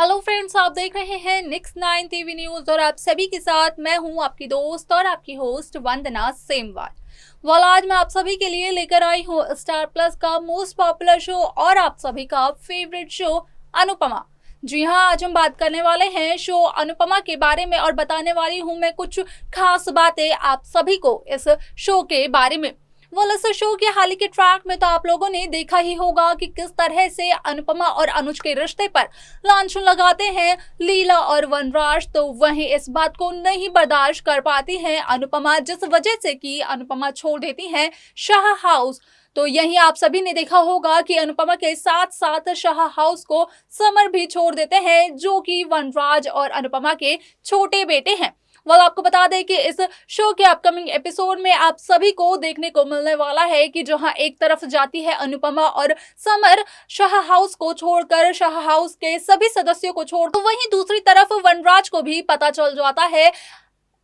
Hello friends, आप देख रहे हैं निक्स 9 टीवी न्यूज और आप सभी के साथ मैं हूं आपकी दोस्त और आपकी होस्ट वंदना सेमवाल। आज मैं आप सभी के लिए लेकर आई हूं स्टार प्लस का मोस्ट पॉपुलर शो और आप सभी का फेवरेट शो अनुपमा। जी हां, आज हम बात करने वाले हैं शो अनुपमा के बारे में और बताने वाली हूं मैं कुछ खास बातें आप सभी को इस शो के बारे में। इस शो के हाल ही के ट्रैक में तो आप लोगों ने देखा ही होगा कि किस तरह से अनुपमा और अनुज के रिश्ते पर लांछन लगाते हैं लीला और वनराज। तो वहीं इस बात को नहीं बर्दाश्त कर पाती हैं अनुपमा, जिस वजह से कि अनुपमा छोड़ देती हैं शाह हाउस। तो यही आप सभी ने देखा होगा कि अनुपमा के साथ साथ शाह हाउस को समर भी छोड़ देते हैं, जो कि वनराज और अनुपमा के छोटे बेटे हैं। आपको बता दें कि इस शो के अपकमिंग एपिसोड में आप सभी को देखने को मिलने वाला है कि जहां एक तरफ जाती है अनुपमा और समर शाह हाउस को छोड़कर, शाह हाउस के सभी सदस्यों को छोड़, तो वहीं दूसरी तरफ वनराज को भी पता चल जाता है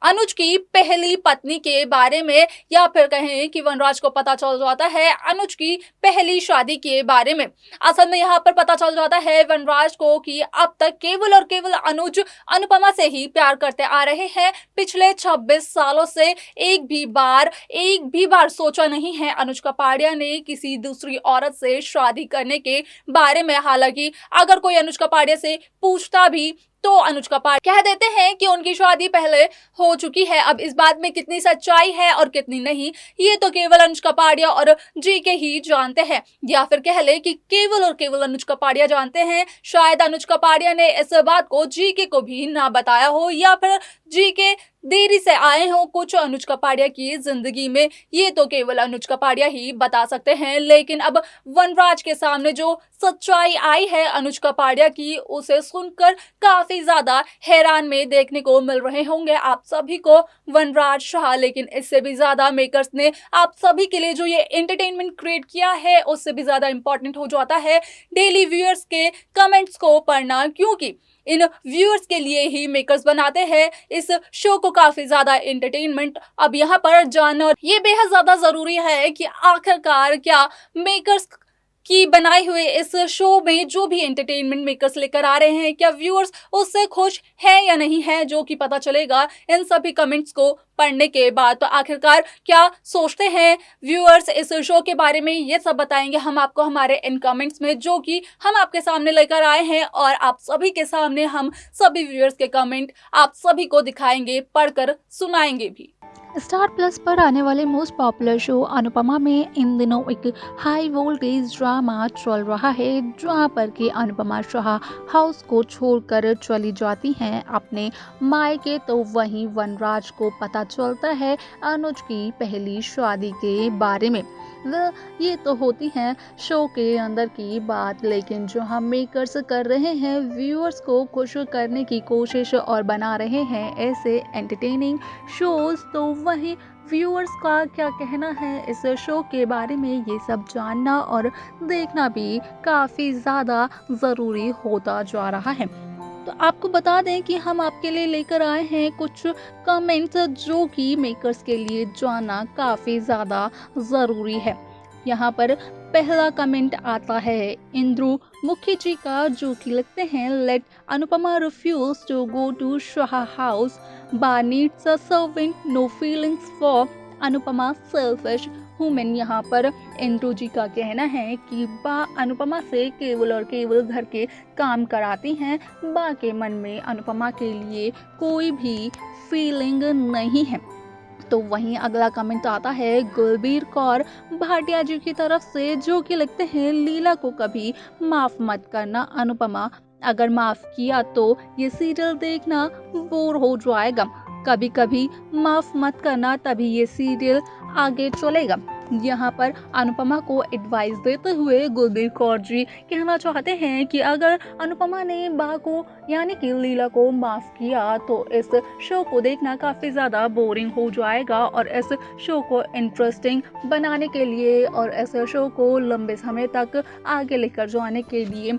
अनुज की पहली पत्नी के बारे में, या फिर कहें कि वनराज को पता चल जाता है अनुज की पहली शादी के बारे में। असल में यहाँ पर पता चल जाता है वनराज को कि अब तक केवल और केवल अनुज अनुपमा से ही प्यार करते आ रहे हैं। पिछले 26 सालों से एक भी बार सोचा नहीं है अनुज कपाड़िया ने किसी दूसरी औरत से शादी करने के बारे में। हालांकि अगर कोई अनुज कपाड़िया से पूछता भी तो अनुज कपाड़िया कह देते हैं कि उनकी शादी पहले हो चुकी है। अब इस बात में कितनी सच्चाई है और कितनी नहीं, ये तो केवल अनुज कपाड़िया और जीके ही जानते हैं, या फिर कह ले कि केवल और केवल अनुज कपाड़िया जानते हैं। शायद अनुज कपाड़िया ने इस बात को जीके को भी ना बताया हो, या फिर जीके देरी से आए हो कुछ अनुज कपाड़िया की जिंदगी में, ये तो केवल अनुज कपाड़िया ही बता सकते हैं। लेकिन अब वनराज के सामने जो सच्चाई आई है अनुज कपाड़िया की, उसे सुनकर काफी ज्यादा हैरान में देखने को मिल रहे होंगे आप सभी को वनराज शाह। लेकिन इससे भी ज्यादा मेकर्स ने आप सभी के लिए जो ये एंटरटेनमेंट क्रिएट किया है, उससे भी ज्यादा इंपॉर्टेंट हो जाता है डेली व्यूअर्स के कमेंट्स को पढ़ना, क्योंकि इन व्यूअर्स के लिए ही मेकर्स बनाते हैं इस शो को काफी ज्यादा एंटरटेनमेंट। अब यहाँ पर जानना ये बेहद ज्यादा जरूरी है कि आखिरकार क्या मेकर्स की बनाई हुई इस शो में जो भी एंटरटेनमेंट मेकर्स लेकर आ रहे हैं, क्या व्यूअर्स उससे खुश हैं या नहीं है, जो कि पता चलेगा इन सभी कमेंट्स को पढ़ने के बाद। तो आखिरकार क्या सोचते हैं व्यूअर्स इस शो के बारे में, ये सब बताएंगे हम आपको हमारे इन कमेंट्स में, जो कि हम आपके सामने लेकर आए हैं। और आप सभी के सामने हम सभी व्यूअर्स के कमेंट आप सभी को दिखाएंगे, पढ़कर सुनाएंगे भी। स्टार प्लस पर आने वाले मोस्ट पॉपुलर शो अनुपमा में इन दिनों एक हाई वोल्टेज ड्रामा चल रहा है, जहां पर कि अनुपमा शाह हाउस को छोड़कर चली जाती हैं अपने मायके। तो वहीं वनराज को पता चलता है अनुज की पहली शादी के बारे में। ये तो होती है शो के अंदर की बात, लेकिन जो हम मेकर्स कर रहे हैं व्यूअर्स को खुश करने की कोशिश और बना रहे हैं ऐसे एंटरटेनिंग शोज, तो वहीं व्यूअर्स का क्या कहना है इस शो के बारे में, ये सब जानना और देखना भी काफ़ी ज़्यादा ज़रूरी होता जा रहा है। तो आपको बता दें कि हम आपके लिए लेकर आए हैं कुछ कमेंट्स जो कि मेकर्स के लिए जानना काफ़ी ज़्यादा ज़रूरी है। यहाँ पर पहला कमेंट आता है इंद्रू मुखी जी का, जो कि लिखते हैं let Anupama refuse to go to Shah house, Ba needs a servant, no feelings for Anupama, selfish women. यहाँ पर इंद्रू जी का कहना है कि बा अनुपमा से केवल और केवल घर के काम कराती हैं, बा के मन में अनुपमा के लिए कोई भी फीलिंग नहीं है। तो वहीं अगला कमेंट आता है गुलबीर कौर भाटिया जी की तरफ से, जो कि लिखते हैं लीला को कभी माफ मत करना अनुपमा, अगर माफ किया तो ये सीरियल देखना बोर हो जाएगा, कभी कभी माफ मत करना तभी ये सीरियल आगे चलेगा। यहाँ पर अनुपमा को एडवाइस देते हुए गुलबीर कौर जी कहना चाहते हैं कि अगर अनुपमा ने बा को यानी कि लीला को माफ किया तो इस शो को देखना काफ़ी ज़्यादा बोरिंग हो जाएगा, और इस शो को इंटरेस्टिंग बनाने के लिए और इस शो को लंबे समय तक आगे लेकर जाने के लिए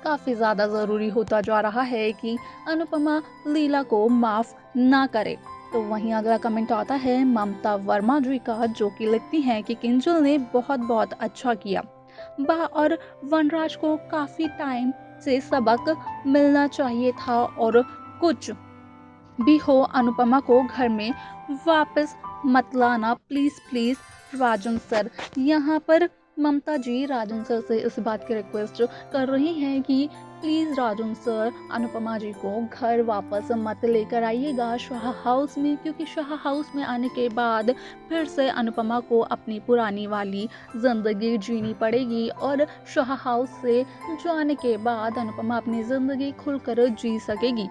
काफ़ी ज़्यादा ज़रूरी होता जा रहा है कि अनुपमा लीला को माफ़ ना करे। तो वहीं अगला कमेंट आता है ममता वर्मा जी का, जो कि लिखती हैं कि किंजल ने बहुत बहुत अच्छा किया, बा और वनराज को काफ़ी टाइम से सबक मिलना चाहिए था और कुछ भी हो अनुपमा को घर में वापस मत लाना प्लीज़ प्लीज़ राजन सर। यहाँ पर ममता जी राजन सर से इस बात की रिक्वेस्ट कर रही हैं कि प्लीज़ राजन सर अनुपमा जी को घर वापस मत लेकर आइएगा शाह हाउस में, क्योंकि शाह हाउस में आने के बाद फिर से अनुपमा को अपनी पुरानी वाली ज़िंदगी जीनी पड़ेगी और शाह हाउस से जाने के बाद अनुपमा अपनी ज़िंदगी खुलकर जी सकेगी।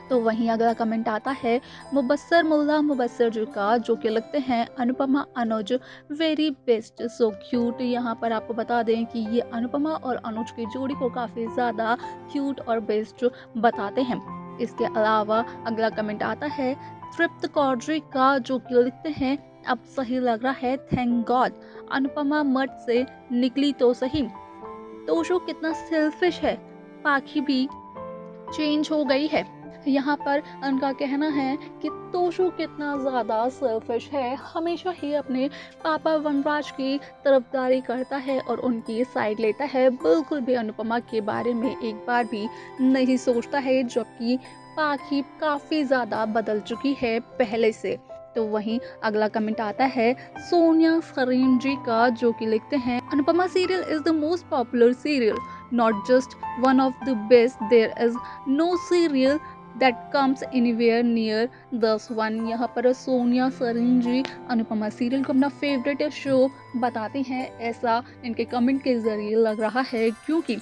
तो वहीं अगला कमेंट आता है मुबस्सर मुल्ला मुबस्सर जी का, जो कि लिखते हैं अनुपमा अनुज वेरी बेस्ट सो क्यूट। यहाँ पर आपको बता दें कि ये अनुपमा और अनुज की जोड़ी को काफ़ी ज़्यादा क्यूट और बेस्ट बताते हैं। इसके अलावा अगला कमेंट आता है तृप्त कौरजी का, जो कि लिखते हैं अब सही लग रहा है थैंक गॉड अनुपमा मर्द से निकली तो सही। तोशो कितना सेल्फिश है, पाखी भी चेंज हो गई है। यहाँ पर उनका कहना है कि तोशु कितना ज़्यादा सेल्फिश है, हमेशा ही अपने पापा वनराज की तरफदारी करता है और उनकी साइड लेता है, बिल्कुल भी अनुपमा के बारे में एक बार भी नहीं सोचता है, जबकि पाखी काफ़ी ज़्यादा बदल चुकी है पहले से। तो वहीं अगला कमेंट आता है सोनिया सरीन जी का, जो कि लिखते हैं Anupama serial is the most popular serial, not just one of the best, there is no serial that comes anywhere near this one. यहाँ पर सोनिया सरीन जी अनुपमा सीरियल को अपना फेवरेट शो बताते हैं, ऐसा इनके कमेंट के ज़रिए लग रहा है, क्योंकि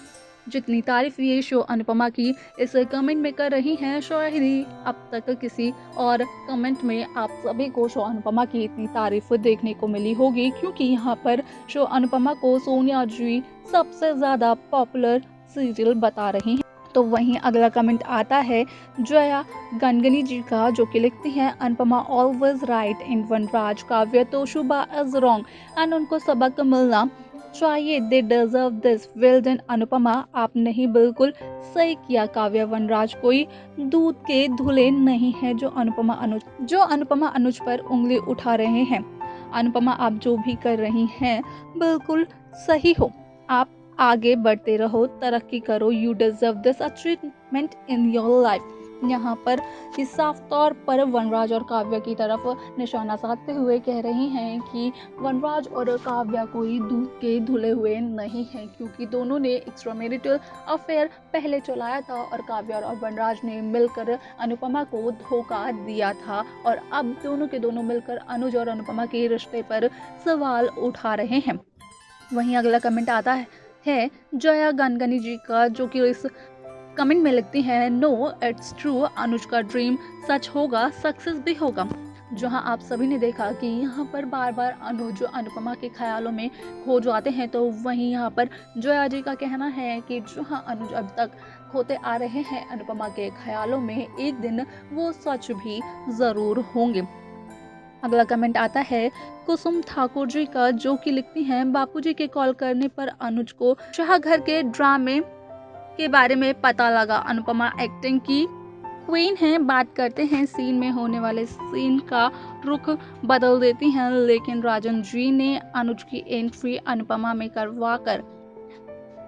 जितनी तारीफ ये शो अनुपमा की इस कमेंट में कर रही हैं, शायद ही अब तक किसी और कमेंट में आप सभी को शो अनुपमा की इतनी तारीफ देखने को मिली होगी, क्योंकि यहाँ पर शो अनुपमा को सोनिया जी सबसे ज़्यादा पॉपुलर सीरियल बता रही हैं। तो वहीं अगला कमेंट आता है जया गनगनी जी का, जो कि लिखती हैं अनुपमा ऑलवेज राइट इन वनराज काव्य तोशुबा इज रॉन्ग एंड उनको सबक मिलना चाहिए, they deserve this, well done Anupama, आपने ही बिल्कुल सही किया, काव्य वनराज कोई दूध के धुले नहीं है जो अनुपमा अनुज पर उंगली उठा रहे हैं। अनुपमा आप जो भी कर रही हैं बिल्कुल सही हो, आप आगे बढ़ते रहो, तरक्की करो, you deserve this achievement in your life. यहाँ पर ये साफ तौर पर वनराज और काव्य की तरफ निशाना साधते हुए कह रही हैं कि वनराज और काव्य कोई दूध के धुले हुए नहीं हैं, क्योंकि दोनों ने एक्स्ट्रामैरिटल अफेयर पहले चलाया था और काव्य और वनराज ने मिलकर अनुपमा को धोखा दिया था और अब दोनों के दोनों मिलकर अनुज और अनुपमा के रिश्ते पर सवाल उठा रहे हैं। वहीं अगला कमेंट आता है जया गनगनी जी का, जो कि इस कमेंट में लिखती हैं नो इट्स ट्रू, अनुज का ड्रीम सच होगा, सक्सेस भी होगा। जहां आप सभी ने देखा कि यहाँ पर बार बार अनुज अनुपमा के ख्यालों में खो जाते हैं, तो वहीं यहाँ पर जया जी का कहना है कि जहां अनुज अब तक खोते आ रहे हैं अनुपमा के ख्यालों में, एक दिन वो सच भी ज़रूर होंगे। अगला कमेंट आता है कुसुम ठाकुर जी का, जो कि लिखती हैं बापूजी के कॉल करने पर अनुज को शाह घर के ड्रामे के बारे में पता लगा, अनुपमा एक्टिंग की क्वीन है, बात करते हैं सीन में होने वाले सीन का रुख बदल देती हैं, लेकिन राजन जी ने अनुज की एंट्री अनुपमा में करवा कर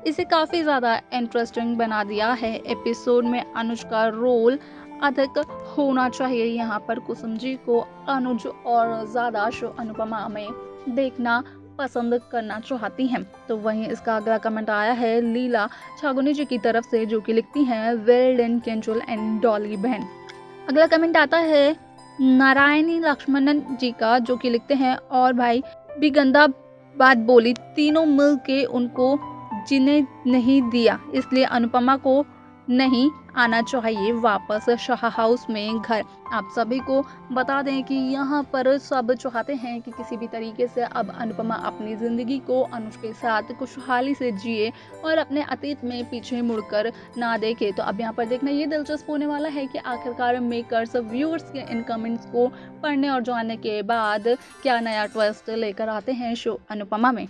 इसे काफ़ी ज़्यादा इंटरेस्टिंग बना दिया है। एपिसोड में अनुज का रोल अधिक होना चाहिए। यहाँ पर कुसुम जी को अनुज और ज़्यादा शो अनुपमा में देखना पसंद करना चाहती हैं। तो वहीं इसका अगला कमेंट आया है लीला छागुनी जी की तरफ से, जो कि लिखती हैं वेल डन केंजुल एंड डॉली बहन। अगला कमेंट आता है नारायणी लक्ष्मणन जी का, जो कि लिखते हैं और भाई भी गंदा बात बोली, तीनों मिल के उनको जीने नहीं दिया, इसलिए अनुपमा को नहीं आना चाहिए वापस शाह हाउस में घर। आप सभी को बता दें कि यहाँ पर सब चाहते हैं कि किसी भी तरीके से अब अनुपमा अपनी ज़िंदगी को अनुज के साथ खुशहाली से जिए और अपने अतीत में पीछे मुड़कर ना देखे। तो अब यहाँ पर देखना ये दिलचस्प होने वाला है कि आखिरकार मेकर्स व्यूअर्स के इन कमेंट्स को पढ़ने और जानने के बाद क्या नया ट्विस्ट लेकर आते हैं शो अनुपमा में।